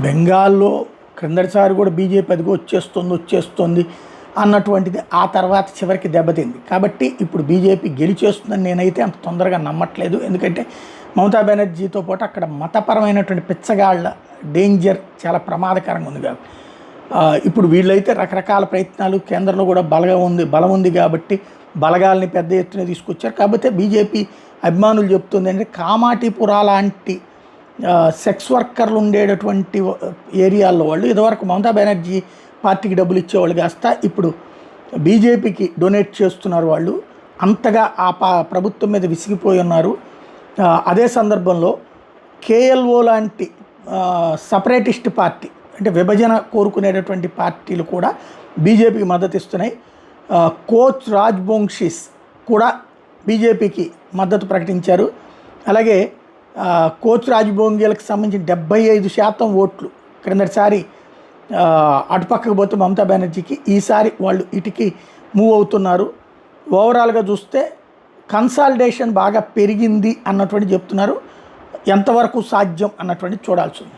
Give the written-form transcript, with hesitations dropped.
బెంగాల్లో క్రిందటిసారి కూడా బీజేపీ అదిగో వచ్చేస్తుంది అన్నటువంటిది ఆ తర్వాత చివరికి దెబ్బతింది. కాబట్టి ఇప్పుడు బీజేపీ గెలిచేస్తుందని నేనైతే అంత తొందరగా నమ్మట్లేదు. ఎందుకంటే మమతా బెనర్జీతో పాటు అక్కడ మతపరమైనటువంటి పిచ్చగాళ్ళ డేంజర్ చాలా ప్రమాదకరంగా ఉంది కాబట్టి ఇప్పుడు వీళ్ళైతే రకరకాల ప్రయత్నాలు కేంద్రంలో కూడా బలం ఉంది కాబట్టి బలగాల్ని పెద్ద ఎత్తున తీసుకొచ్చారు. కాకపోతే బీజేపీ అభిమానులు చెప్తుంది అంటే కామాటిపురా లాంటి సెక్స్ వర్కర్లు ఉండేటటువంటి ఏరియాల్లో వాళ్ళు ఇదివరకు మమతా బెనర్జీ పార్టీకి డబ్బులు ఇచ్చేవాళ్ళు కాస్త ఇప్పుడు బీజేపీకి డొనేట్ చేస్తున్నారు. వాళ్ళు అంతగా ఆ ప్రభుత్వం మీద విసిగిపోయి ఉన్నారు. అదే సందర్భంలో కేఎల్ఓ లాంటి సపరేటిస్ట్ పార్టీ అంటే విభజన కోరుకునేటటువంటి పార్టీలు కూడా బీజేపీకి మద్దతు ఇస్తున్నాయి. కోచ్ రాజ్బోంగ్షీస్ కూడా బీజేపీకి మద్దతు ప్రకటించారు. అలాగే కోచ్ రాజ్బోంగీలకు సంబంధించిన 75% ఓట్లు క్రిందటిసారి అటుపక్కకు పోతే మమతా బెనర్జీకి, ఈసారి వాళ్ళు ఇటుకి మూవ్ అవుతున్నారు. ఓవరాల్గా చూస్తే కన్సాలిడేషన్ బాగా పెరిగింది అన్నటువంటి చెప్తున్నారు. ఎంతవరకు సాధ్యం అన్నటువంటి చూడాల్సి ఉంది.